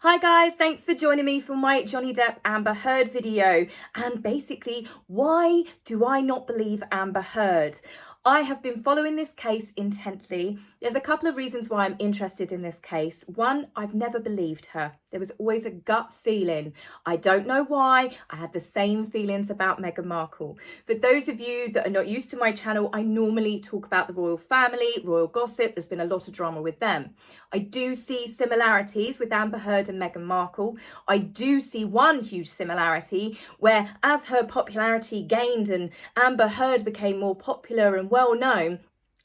Hi guys, thanks for joining me for my Johnny Depp Amber Heard video. And basically, why do I not believe Amber Heard? I have been following this case intently. There's a couple of reasons why I'm interested in this case. One, I've never believed her. There was always a gut feeling. I don't know why. I had the same feelings about Meghan Markle. For those of you that are not used to my channel, I normally talk about the royal family, royal gossip. There's been a lot of drama with them. I do see similarities with Amber Heard and Meghan Markle. I do see one huge similarity where as her popularity gained and Amber Heard became more popular and well known,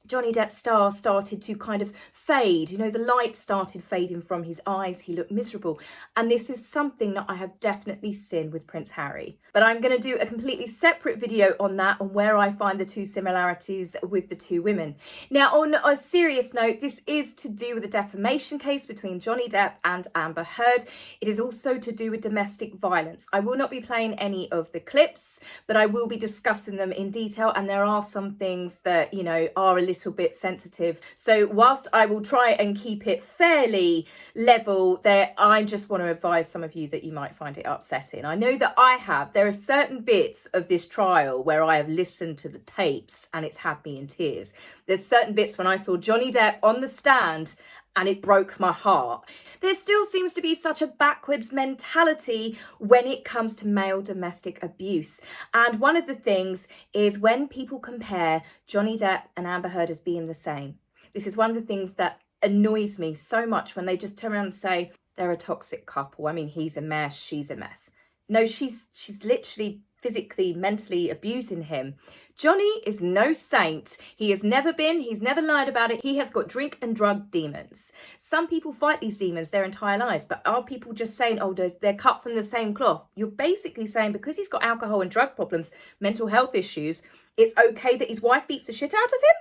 Johnny Depp's star started to kind of fade. You know, the light started fading from his eyes. He looked miserable. And this is something that I have definitely seen with Prince Harry. But I'm going to do a completely separate video on that, on where I find the two similarities with the two women. Now, on a serious note, this is to do with a defamation case between Johnny Depp and Amber Heard. It is also to do with domestic violence. I will not be playing any of the clips, but I will be discussing them in detail. And there are some things that, you know, are a little bit sensitive. So whilst I will try and keep it fairly level, I just want to advise some of you that you might find it upsetting. I know that I have. There are certain bits of this trial where I have listened to the tapes and it's had me in tears. There's certain bits when I saw Johnny Depp on the stand and it broke my heart. There still seems to be such a backwards mentality when it comes to male domestic abuse. And one of the things is when people compare Johnny Depp and Amber Heard as being the same. This is one of the things that annoys me so much when they just turn around and say they're a toxic couple. I mean, he's a mess, she's a mess. No, she's literally physically, mentally abusing him. Johnny is no saint. He has never been, he's never lied about it. He has got drink and drug demons. Some people fight these demons their entire lives, but are people just saying, oh, they're cut from the same cloth? You're basically saying because he's got alcohol and drug problems, mental health issues, it's okay that his wife beats the shit out of him?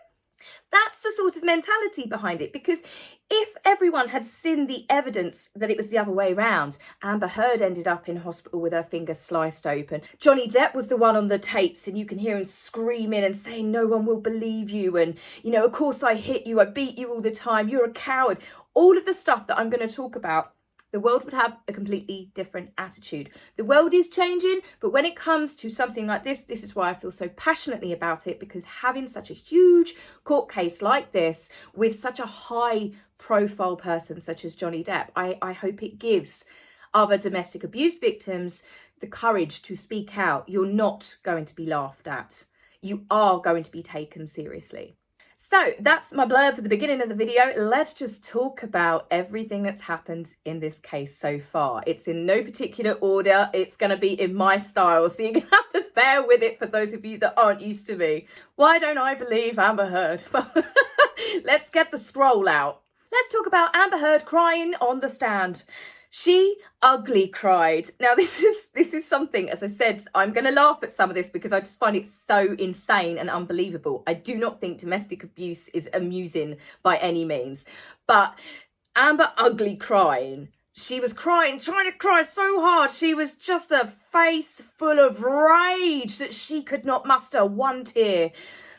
That's the sort of mentality behind it, because if everyone had seen the evidence that it was the other way around, Amber Heard ended up in hospital with her fingers sliced open. Johnny Depp was the one on the tapes and you can hear him screaming and saying, no one will believe you. And, you know, of course I hit you, I beat you all the time, you're a coward. All of the stuff that I'm going to talk about, the world would have a completely different attitude. The world is changing, but when it comes to something like this is why I feel so passionately about it, because having such a huge court case like this with such a high profile person such as Johnny Depp, I hope it gives other domestic abuse victims the courage to speak out. You're not going to be laughed at. You are going to be taken seriously. So that's my blurb for the beginning of the video. Let's just talk about everything that's happened in this case so far. It's in no particular order. It's going to be in my style, so you're going to have to bear with it for those of you that aren't used to me. Why don't I believe Amber Heard? Let's get the scroll out. Let's talk about Amber Heard crying on the stand. She ugly cried. Now, this is something, as I said, I'm going to laugh at some of this because I just find it so insane and unbelievable. I do not think domestic abuse is amusing by any means. But Amber ugly crying. She was crying, trying to cry so hard. She was just a face full of rage that she could not muster one tear.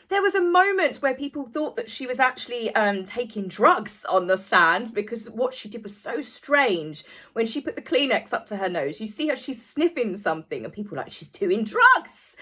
There was a moment where people thought that she was actually taking drugs on the stand, because what she did was so strange. When she put the Kleenex up to her nose, you see how she's sniffing something and people are like, she's doing drugs.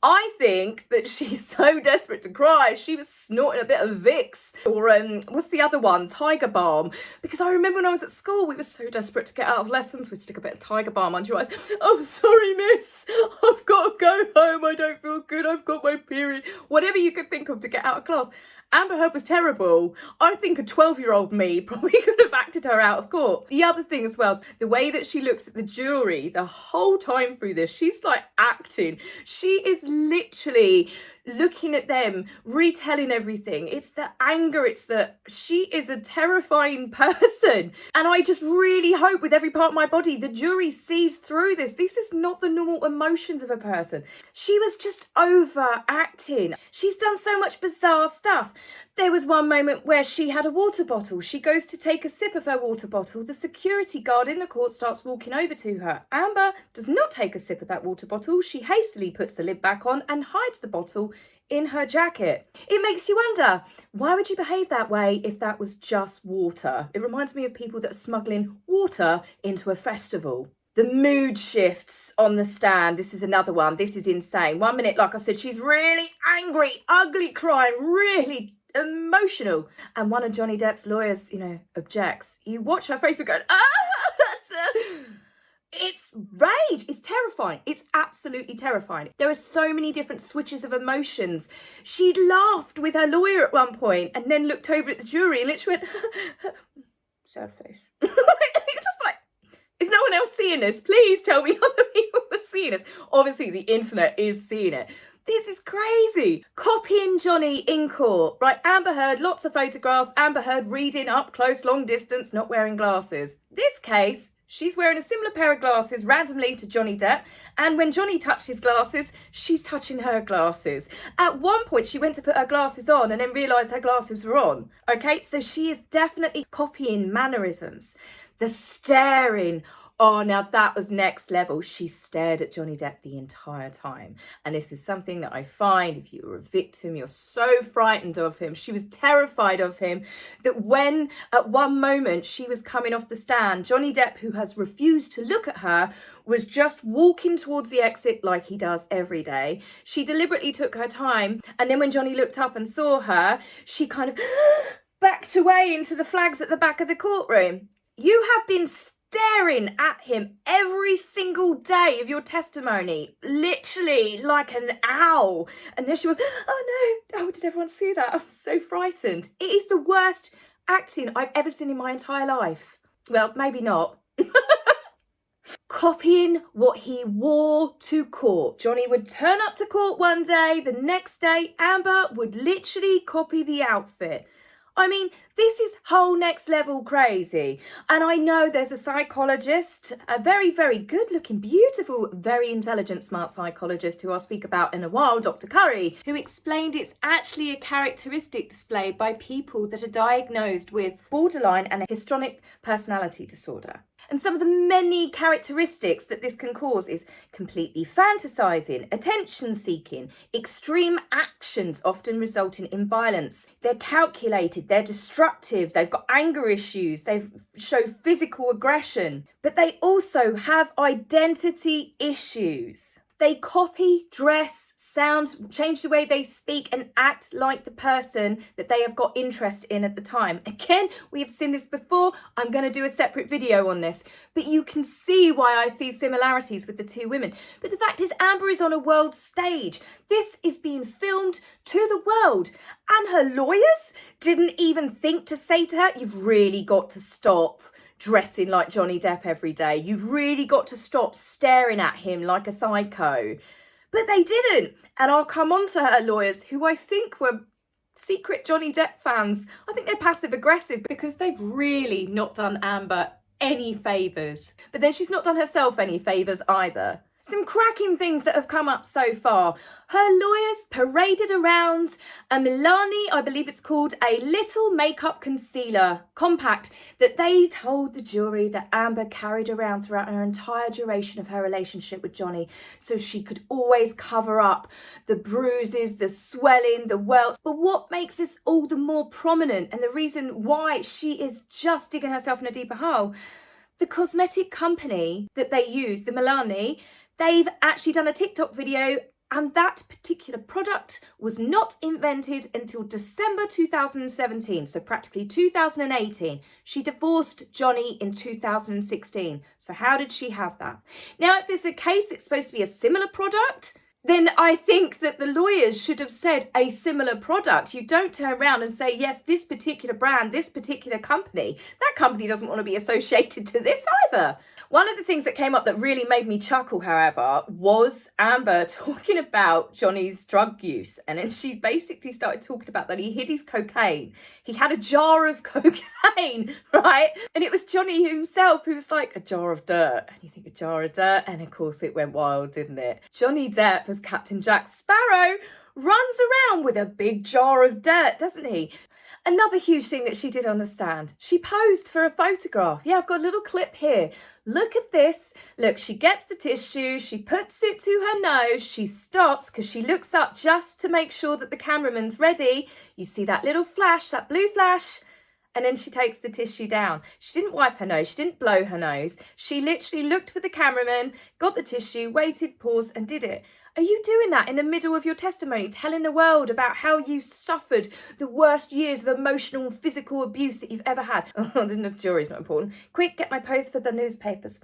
I think that she's so desperate to cry, she was snorting a bit of Vicks or what's the other one? Tiger Balm. Because I remember when I was at school, we were so desperate to get out of lessons, we'd stick a bit of Tiger Balm under your eyes. Oh, sorry, miss, I've got to go home, I don't feel good, I've got my period. Whatever you could think of to get out of class. Amber Heard was terrible. I think a 12-year-old me probably could have acted her out of court. The other thing as well, the way that she looks at the jury the whole time through this, she's like acting. She is literally looking at them, retelling everything. It's the anger, it's the, she is a terrifying person. And I just really hope with every part of my body, the jury sees through this. This is not the normal emotions of a person. She was just overacting. She's done so much bizarre stuff. There was one moment where she had a water bottle. She goes to take a sip of her water bottle. The security guard in the court starts walking over to her. Amber does not take a sip of that water bottle. She hastily puts the lid back on and hides the bottle in her jacket. It makes you wonder, why would you behave that way if that was just water? It reminds me of people that are smuggling water into a festival. The mood shifts on the stand. This is another one. This is insane. 1 minute, like I said, she's really angry, ugly crying, really emotional. And one of Johnny Depp's lawyers, objects. You watch her face and go, it's rage. It's terrifying. It's absolutely terrifying. There are so many different switches of emotions. She laughed with her lawyer at one point and then looked over at the jury and literally went, sad face. You're just like, is no one else seeing this? Please tell me other people are seeing this. Obviously, the internet is seeing it. This is crazy. Copying Johnny in court. Right, Amber Heard, lots of photographs. Amber Heard reading up close, long distance, not wearing glasses. This case, she's wearing a similar pair of glasses randomly to Johnny Depp. And when Johnny touched his glasses, she's touching her glasses. At one point, she went to put her glasses on and then realised her glasses were on. Okay, so she is definitely copying mannerisms. The staring. Oh, now that was next level. She stared at Johnny Depp the entire time. And this is something that I find, if you were a victim, you're so frightened of him. She was terrified of him that when at one moment she was coming off the stand, Johnny Depp, who has refused to look at her, was just walking towards the exit like he does every day. She deliberately took her time. And then when Johnny looked up and saw her, she kind of backed away into the flags at the back of the courtroom. You have been staring at him every single day of your testimony, literally like an owl. And there she was, oh no, oh, did everyone see that? I'm so frightened. It is the worst acting I've ever seen in my entire life. Well, maybe not. Copying what he wore to court. Johnny would turn up to court one day, the next day, Amber would literally copy the outfit. I mean, this is whole next level crazy. And I know there's a psychologist, a very, very good looking, beautiful, very intelligent, smart psychologist who I'll speak about in a while, Dr. Curry, who explained it's actually a characteristic displayed by people that are diagnosed with borderline and a histrionic personality disorder. And some of the many characteristics that this can cause is completely fantasizing, attention seeking, extreme actions often resulting in violence. They're calculated, they're destructive, they've got anger issues, they show physical aggression, but they also have identity issues. They copy, dress, sound, change the way they speak and act like the person that they have got interest in at the time. Again, we have seen this before. I'm going to do a separate video on this, but you can see why I see similarities with the two women. But the fact is, Amber is on a world stage. This is being filmed to the world, and her lawyers didn't even think to say to her, you've really got to stop dressing like Johnny Depp every day. You've really got to stop staring at him like a psycho. But they didn't. And I'll come on to her lawyers, who I think were secret Johnny Depp fans. I think they're passive aggressive because they've really not done Amber any favours. But then she's not done herself any favours either. Some cracking things that have come up so far. Her lawyers paraded around a Milani, I believe it's called, a little makeup concealer compact that they told the jury that Amber carried around throughout her entire duration of her relationship with Johnny, so she could always cover up the bruises, the swelling, the welts. But what makes this all the more prominent, and the reason why she is just digging herself in a deeper hole, the cosmetic company that they use, the Milani, they've actually done a TikTok video, and that particular product was not invented until December 2017, so practically 2018. She divorced Johnny in 2016. So how did she have that? Now, if it's a case it's supposed to be a similar product, then I think that the lawyers should have said a similar product. You don't turn around and say, yes, this particular brand, this particular company, that company doesn't want to be associated to this either. One of the things that came up that really made me chuckle, however, was Amber talking about Johnny's drug use. And then she basically started talking about that he hid his cocaine. He had a jar of cocaine, right? And it was Johnny himself who was like, a jar of dirt. And you think, a jar of dirt? And of course it went wild, didn't it? Johnny Depp as Captain Jack Sparrow runs around with a big jar of dirt, doesn't he? Another huge thing that she did on the stand, she posed for a photograph. Yeah, I've got a little clip here. Look at this. Look, she gets the tissue, she puts it to her nose, she stops because she looks up just to make sure that the cameraman's ready. You see that little flash, that blue flash, and then she takes the tissue down. She didn't wipe her nose, she didn't blow her nose. She literally looked for the cameraman, got the tissue, waited, paused, and did it. Are you doing that in the middle of your testimony, telling the world about how you suffered the worst years of emotional and physical abuse that you've ever had? Oh, the jury's not important. Quick, get my post for the newspapers.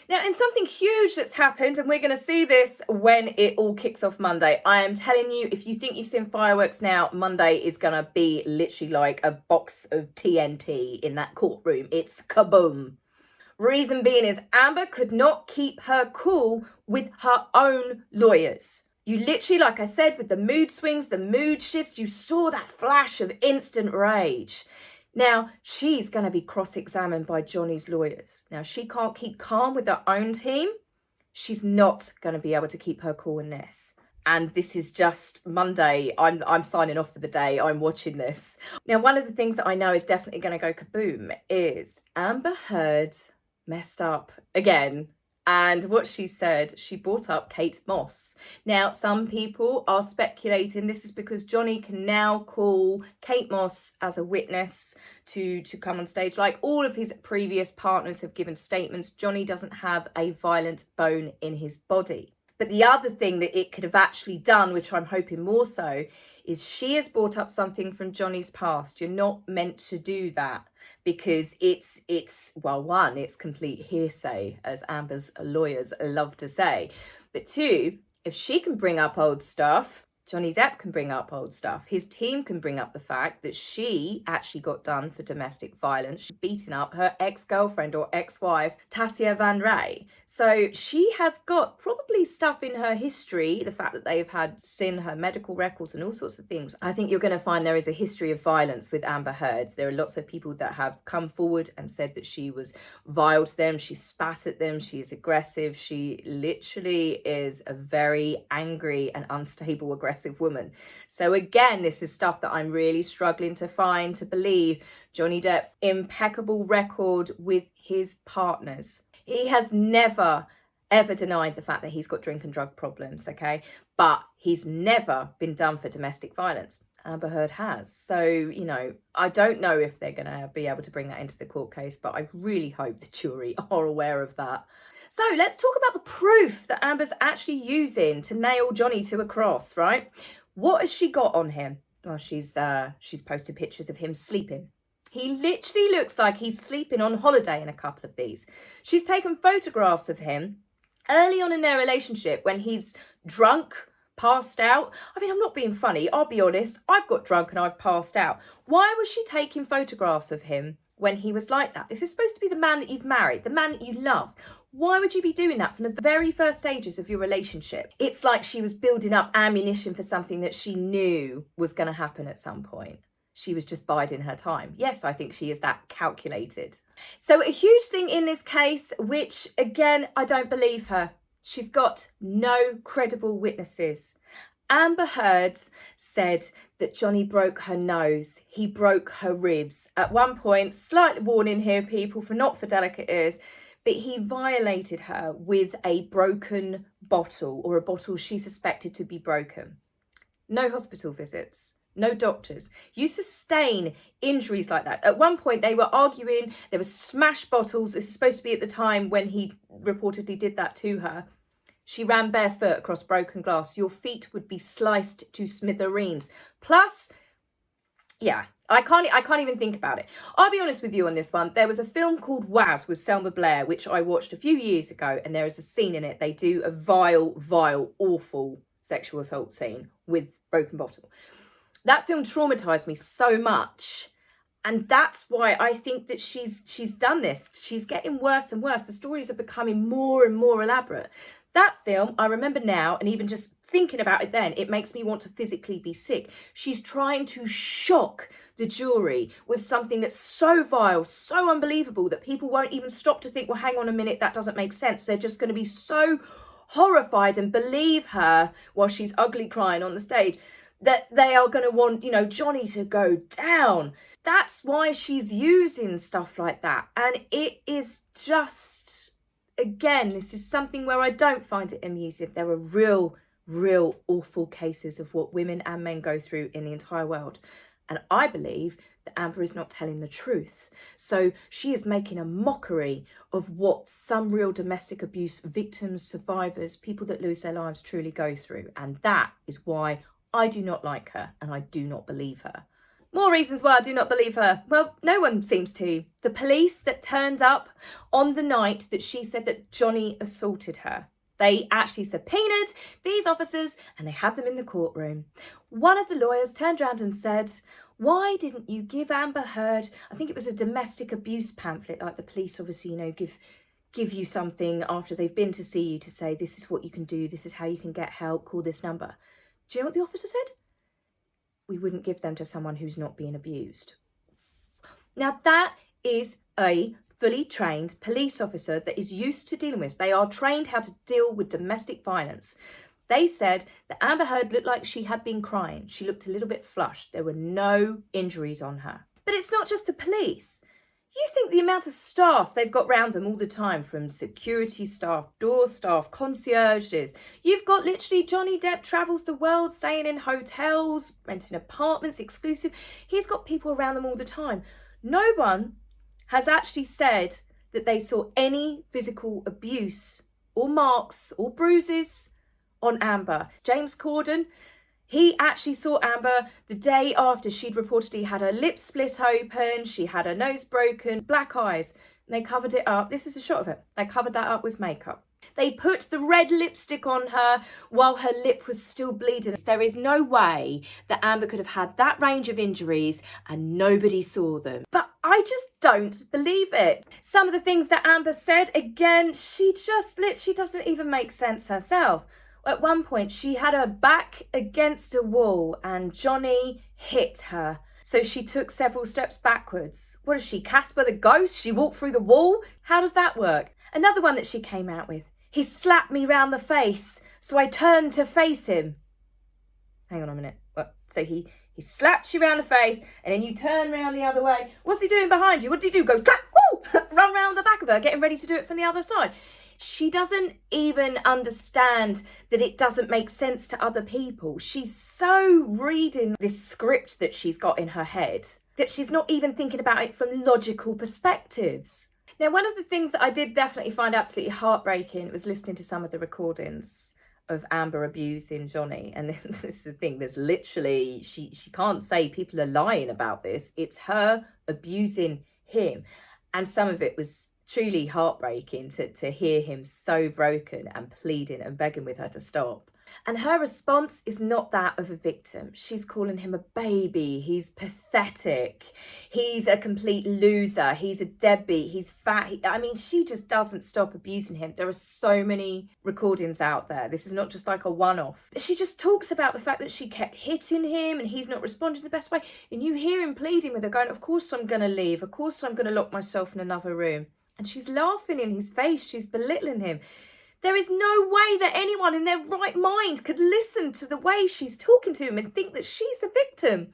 Now, in something huge that's happened, and we're going to see this when it all kicks off Monday, I am telling you, if you think you've seen fireworks now, Monday is going to be literally like a box of TNT in that courtroom. It's kaboom. Reason being is Amber could not keep her cool with her own lawyers. You literally, like I said, with the mood swings, the mood shifts, you saw that flash of instant rage. Now, she's going to be cross-examined by Johnny's lawyers. Now, she can't keep calm with her own team. She's not going to be able to keep her cool in this. And this is just Monday. I'm signing off for the day. I'm watching this. Now, one of the things that I know is definitely going to go kaboom is Amber Heard messed up again. And what she said, she brought up Kate Moss. Now, some people are speculating this is because Johnny can now call Kate Moss as a witness to come on stage. Like all of his previous partners have given statements, Johnny doesn't have a violent bone in his body. But the other thing that it could have actually done, which I'm hoping more so, is she has brought up something from Johnny's past. You're not meant to do that because it's one, it's complete hearsay, as Amber's lawyers love to say. But two, if she can bring up old stuff, Johnny Depp can bring up old stuff. His team can bring up the fact that she actually got done for domestic violence, beating up her ex-girlfriend or ex-wife, Tassia Van Ray. So she has got probably stuff in her history, the fact that they've had seen her medical records and all sorts of things. I think you're going to find there is a history of violence with Amber Heard. There are lots of people that have come forward and said that she was vile to them, she spat at them, she is aggressive. She literally is a very angry and unstable, aggressive woman. So again, this is stuff that I'm really struggling to find, to believe. Johnny Depp, impeccable record with his partners. He has never, ever denied the fact that he's got drink and drug problems, okay? But he's never been done for domestic violence. Amber Heard has. So, you know, I don't know if they're going to be able to bring that into the court case, but I really hope the jury are aware of that. So let's talk about the proof that Amber's actually using to nail Johnny to a cross, right? What has she got on him? Well, she's posted pictures of him sleeping. He literally looks like he's sleeping on holiday in a couple of these. She's taken photographs of him early on in their relationship when he's drunk, passed out. I mean, I'm not being funny. I'll be honest. I've got drunk and I've passed out. Why was she taking photographs of him when he was like that? This is supposed to be the man that you've married, the man that you love. Why would you be doing that from the very first stages of your relationship? It's like she was building up ammunition for something that she knew was going to happen at some point. She was just biding her time. Yes, I think she is that calculated. So a huge thing in this case, which again, I don't believe her. She's got no credible witnesses. Amber Heard said that Johnny broke her nose. He broke her ribs. At one point, slight warning here, people, not for delicate ears, but he violated her with a broken bottle, or a bottle she suspected to be broken. No hospital visits. No doctors. You sustain injuries like that. At one point, they were arguing. There were smashed bottles. This is supposed to be at the time when he reportedly did that to her. She ran barefoot across broken glass. Your feet would be sliced to smithereens. Plus, yeah, I can't even think about it. I'll be honest with you on this one. There was a film called Waz with Selma Blair, which I watched a few years ago, and there is a scene in it. They do a vile, awful sexual assault scene with broken bottle. That film traumatized me so much. And that's why I think that she's done this. She's getting worse and worse. The stories are becoming more and more elaborate. That film, I remember now, and even just thinking about it then, it makes me want to physically be sick. She's trying to shock the jury with something that's so vile, so unbelievable that people won't even stop to think, well, hang on a minute, that doesn't make sense. They're just going to be so horrified and believe her while she's ugly crying on the stage, that they are going to want, Johnny to go down. That's why she's using stuff like that. And it is just, again, this is something where I don't find it amusing. There are real awful cases of what women and men go through in the entire world. And I believe that Amber is not telling the truth. So she is making a mockery of what some real domestic abuse victims, survivors, people that lose their lives truly go through. And that is why I do not like her and I do not believe her. More reasons why I do not believe her. Well, no one seems to. The police that turned up on the night that she said that Johnny assaulted her, they actually subpoenaed these officers and they had them in the courtroom. One of the lawyers turned around and said, why didn't you give Amber Heard, I think it was a domestic abuse pamphlet, like the police obviously, give you something after they've been to see you to say, this is what you can do, this is how you can get help, call this number. Do you know what the officer said? We wouldn't give them to someone who's not being abused. Now that is a fully trained police officer that is used to dealing with. They are trained how to deal with domestic violence. They said that Amber Heard looked like she had been crying. She looked a little bit flushed. There were no injuries on her. But it's not just the police. You think the amount of staff they've got round them all the time, from security staff, door staff, concierges. You've got literally Johnny Depp travels the world, staying in hotels, renting apartments, exclusive. He's got people around them all the time. No one has actually said that they saw any physical abuse or marks or bruises on Amber. James Corden, he actually saw Amber the day after she'd reportedly had her lips split open, she had her nose broken, black eyes, and they covered it up. This is a shot of it. They covered that up with makeup. They put the red lipstick on her while her lip was still bleeding. There is no way that Amber could have had that range of injuries and nobody saw them. But I just don't believe it. Some of the things that Amber said, again, she just literally doesn't even make sense herself. At one point, she had her back against a wall and Johnny hit her. So she took several steps backwards. What is she, Casper the Ghost? She walked through the wall? How does that work? Another one that she came out with. He slapped me round the face, so I turned to face him. Hang on a minute. What? So he slapped you round the face and then you turn round the other way. What's he doing behind you? What did he do? Go, woo! Run round the back of her, getting ready to do it from the other side. She doesn't even understand that it doesn't make sense to other people. She's so reading this script that she's got in her head that she's not even thinking about it from logical perspectives. Now, one of the things that I did definitely find absolutely heartbreaking was listening to some of the recordings of Amber abusing Johnny. And this is the thing, there's literally, she can't say people are lying about this. It's her abusing him. And some of it was truly heartbreaking to hear him so broken and pleading and begging with her to stop. And her response is not that of a victim. She's calling him a baby. He's pathetic. He's a complete loser. He's a deadbeat. He's fat. She just doesn't stop abusing him. There are so many recordings out there. This is not just like a one-off. She just talks about the fact that she kept hitting him and he's not responding the best way. And you hear him pleading with her going, of course I'm going to leave. Of course I'm going to lock myself in another room. And she's laughing in his face. She's belittling him. There is no way that anyone in their right mind could listen to the way she's talking to him and think that she's the victim.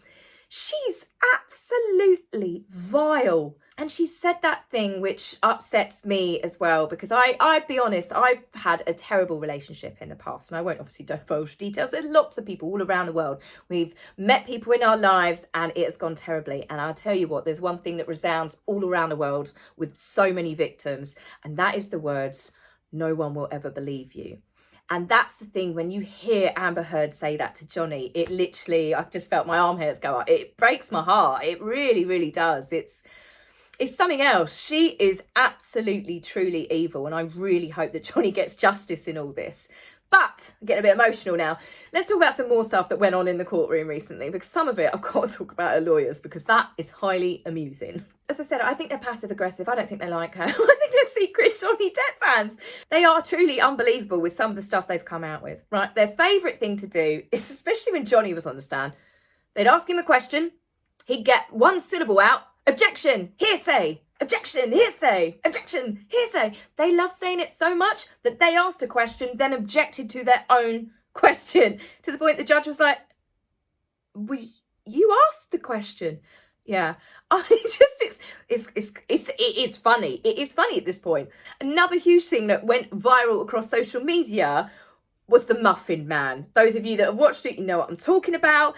She's absolutely vile. And she said that thing which upsets me as well, because I'd be honest, I've had a terrible relationship in the past, and I won't obviously divulge details. There's lots of people all around the world. We've met people in our lives and it has gone terribly. And I'll tell you what, there's one thing that resounds all around the world with so many victims, and that is the words, no one will ever believe you. And that's the thing, when you hear Amber Heard say that to Johnny, it literally, I just felt my arm hairs go up. It breaks my heart. It really, really does. It's something else. She is absolutely, truly evil. And I really hope that Johnny gets justice in all this. But I'm getting a bit emotional now. Let's talk about some more stuff that went on in the courtroom recently, because some of it I've got to talk about her lawyers, because that is highly amusing. As I said, I think they're passive aggressive. I don't think they like her. I think they're secret Johnny Depp fans. They are truly unbelievable with some of the stuff they've come out with, right? Their favourite thing to do is, especially when Johnny was on the stand, they'd ask him a question, he'd get one syllable out, objection, hearsay. objection, hearsay, objection, hearsay. They love saying it so much that they asked a question, then objected to their own question, to the point the judge was like, you asked the question. Yeah, it is funny. It is funny at this point. Another huge thing that went viral across social media was the Muffin Man. Those of you that have watched it, you know what I'm talking about.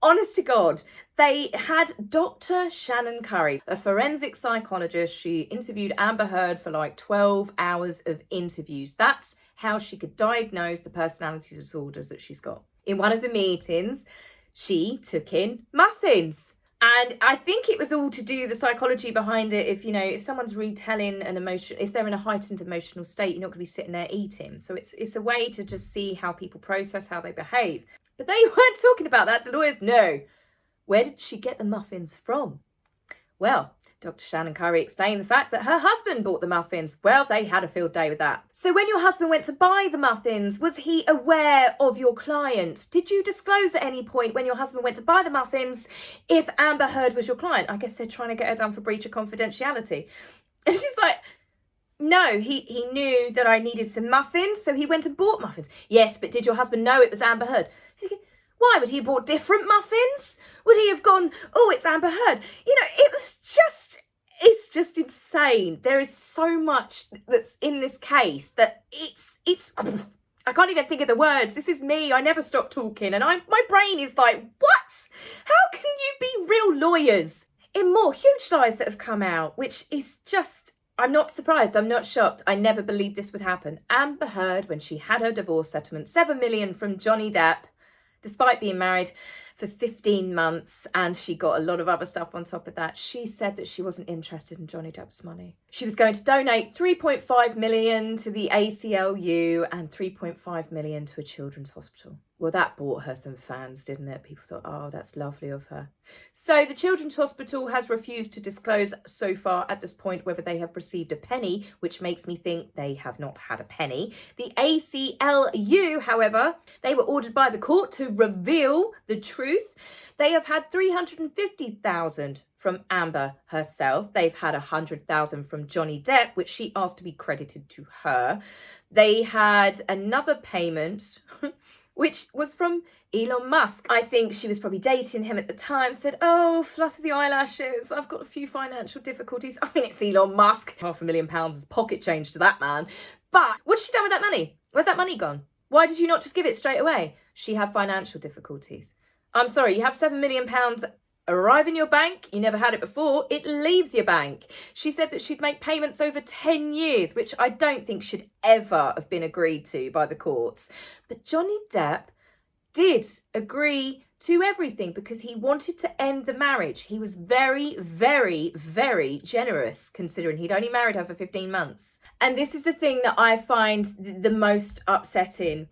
Honest to God, they had Dr. Shannon Curry, a forensic psychologist. She interviewed Amber Heard for like 12 hours of interviews. That's how she could diagnose the personality disorders that she's got. In one of the meetings, she took in muffins. And I think it was all to do the psychology behind it. If someone's retelling an emotion, if they're in a heightened emotional state, you're not going to be sitting there eating. So it's a way to just see how people process, how they behave. But they weren't talking about that. The lawyers know. Where did she get the muffins from? Well, Dr. Shannon Curry explained the fact that her husband bought the muffins. Well, they had a field day with that. So when your husband went to buy the muffins, was he aware of your client? Did you disclose at any point when your husband went to buy the muffins if Amber Heard was your client? I guess they're trying to get her done for breach of confidentiality. And she's like, no, he knew that I needed some muffins, so he went and bought muffins. Yes, but did your husband know it was Amber Heard? Why would he have bought different muffins? Would he have gone, oh, it's Amber Heard? It's just insane. There is so much that's in this case that it's I can't even think of the words. This is me. I never stop talking, and my brain is like, what? How can you be real lawyers? In more huge lies that have come out, which is just, I'm not surprised. I'm not shocked. I never believed this would happen. Amber Heard, when she had her divorce settlement, $7 million from Johnny Depp, despite being married for 15 months, and she got a lot of other stuff on top of that. She said that she wasn't interested in Johnny Depp's money. She was going to donate 3.5 million to the ACLU and 3.5 million to a children's hospital. Well, that bought her some fans, didn't it? People thought, oh, that's lovely of her. So the children's hospital has refused to disclose so far at this point whether they have received a penny, which makes me think they have not had a penny. The ACLU, however, they were ordered by the court to reveal the truth. They have had 350,000 from Amber herself. They've had 100,000 from Johnny Depp, which she asked to be credited to her. They had another payment which was from Elon Musk. I think she was probably dating him at the time, said, oh, flutter the eyelashes, I've got a few financial difficulties. I mean, it's Elon Musk. £500,000 is pocket change to that man. But what's she done with that money? Where's that money gone? Why did you not just give it straight away? She had financial difficulties. I'm sorry, you have £7 million arrive in your bank, you never had it before, it leaves your bank. She said that she'd make payments over 10 years, which I don't think should ever have been agreed to by the courts. But Johnny Depp did agree to everything because he wanted to end the marriage. He was very, very, very generous, considering he'd only married her for 15 months. And this is the thing that I find the most upsetting.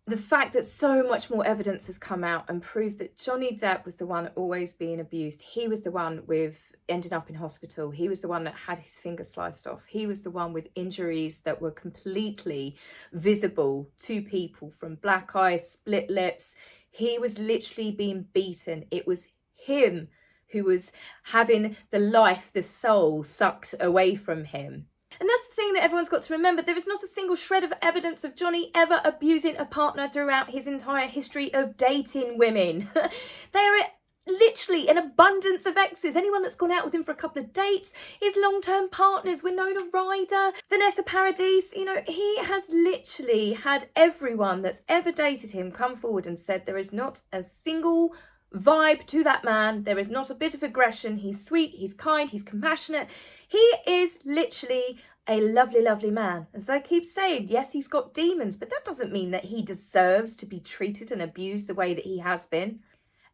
The fact that so much more evidence has come out and proved that Johnny Depp was the one always being abused. He was the one with ending up in hospital. He was the one that had his finger sliced off. He was the one with injuries that were completely visible to people, from black eyes, split lips. He was literally being beaten. It was him who was having the life, the soul sucked away from him. And that's the thing that everyone's got to remember. There is not a single shred of evidence of Johnny ever abusing a partner throughout his entire history of dating women. There are literally an abundance of exes. Anyone that's gone out with him for a couple of dates, his long-term partners, Winona Ryder, Vanessa Paradis, he has literally had everyone that's ever dated him come forward and said there is not a single vibe to that man. There is not a bit of aggression. He's sweet, he's kind, he's compassionate. He is literally a lovely, lovely man. As I keep saying, yes, he's got demons, but that doesn't mean that he deserves to be treated and abused the way that he has been.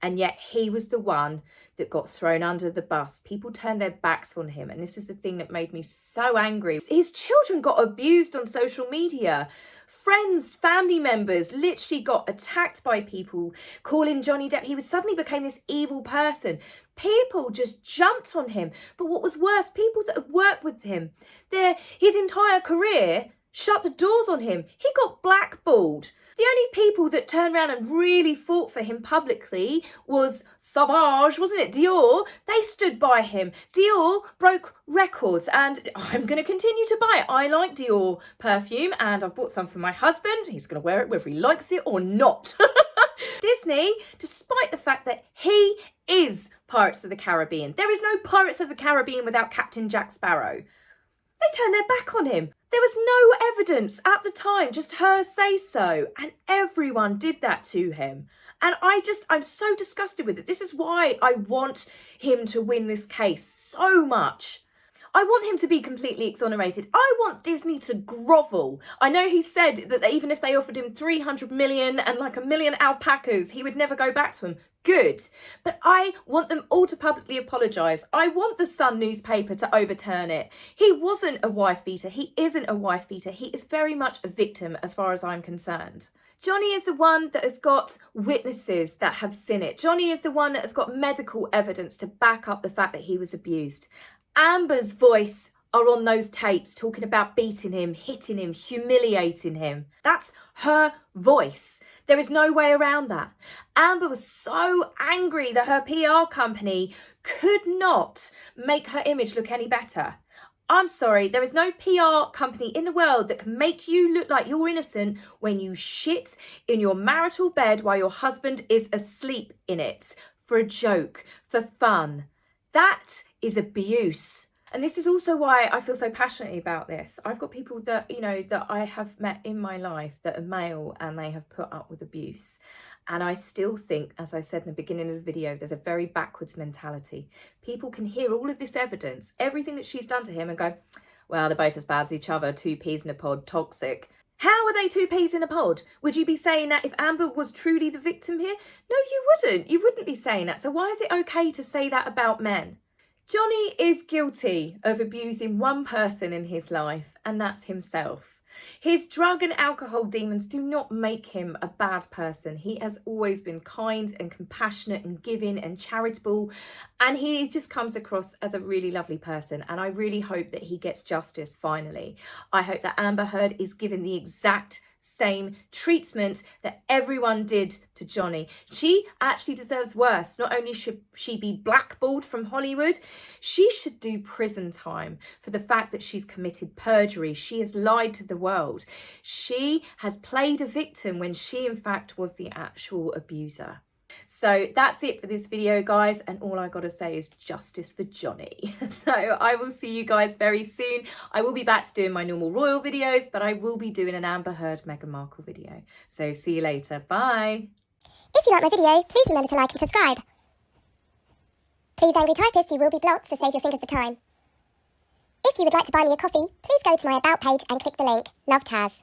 And yet he was the one that got thrown under the bus. People turned their backs on him. And this is the thing that made me so angry. His children got abused on social media. Friends, family members literally got attacked by people calling Johnny Depp. He suddenly became this evil person. People just jumped on him. But what was worse, people that had worked with him, his entire career shut the doors on him. He got blackballed The only people that turned around and really fought for him publicly was Sauvage, wasn't it? Dior. They stood by him. Dior broke records, and I'm going to continue to buy it. I like Dior perfume, and I've bought some for my husband. He's going to wear it whether he likes it or not. Disney, despite the fact that he is Pirates of the Caribbean, there is no Pirates of the Caribbean without Captain Jack Sparrow. They turned their back on him. There was no evidence at the time, just her say so. And everyone did that to him. And I'm so disgusted with it. This is why I want him to win this case so much. I want him to be completely exonerated. I want Disney to grovel. I know he said that even if they offered him 300 million and like 1 million alpacas, he would never go back to them. Good. But I want them all to publicly apologise. I want the Sun newspaper to overturn it. He wasn't a wife beater. He isn't a wife beater. He is very much a victim as far as I'm concerned. Johnny is the one that has got witnesses that have seen it. Johnny is the one that has got medical evidence to back up the fact that he was abused. Amber's voice are on those tapes talking about beating him, hitting him, humiliating him. That's her voice. There is no way around that. Amber was so angry that her PR company could not make her image look any better. I'm sorry, there is no PR company in the world that can make you look like you're innocent when you shit in your marital bed while your husband is asleep in it for a joke, for fun. That is abuse. And this is also why I feel so passionately about this. I've got people that, that I have met in my life that are male and they have put up with abuse. And I still think, as I said in the beginning of the video, there's a very backwards mentality. People can hear all of this evidence, everything that she's done to him and go, well, they're both as bad as each other, 2 peas in a pod, toxic. How are they 2 peas in a pod? Would you be saying that if Amber was truly the victim here? No, you wouldn't. You wouldn't be saying that. So why is it okay to say that about men? Johnny is guilty of abusing one person in his life, and that's himself. His drug and alcohol demons do not make him a bad person. He has always been kind and compassionate and giving and charitable, and he just comes across as a really lovely person, and I really hope that he gets justice finally. I hope that Amber Heard is given the exact same treatment that everyone did to Johnny. She actually deserves worse. Not only should she be blackballed from Hollywood, she should do prison time for the fact that she's committed perjury. She has lied to the world. She has played a victim when she in fact was the actual abuser. So that's it for this video, guys, and all I gotta say is justice for Johnny. So I will see you guys very soon. I will be back to doing my normal royal videos, but I will be doing an Amber Heard Meghan Markle video. So see you later. Bye. If you like my video, please remember to like and subscribe. Please, angry typists, you will be blocked, so save your fingers the time. If you would like to buy me a coffee, please go to my About page and click the link. Love, Taz.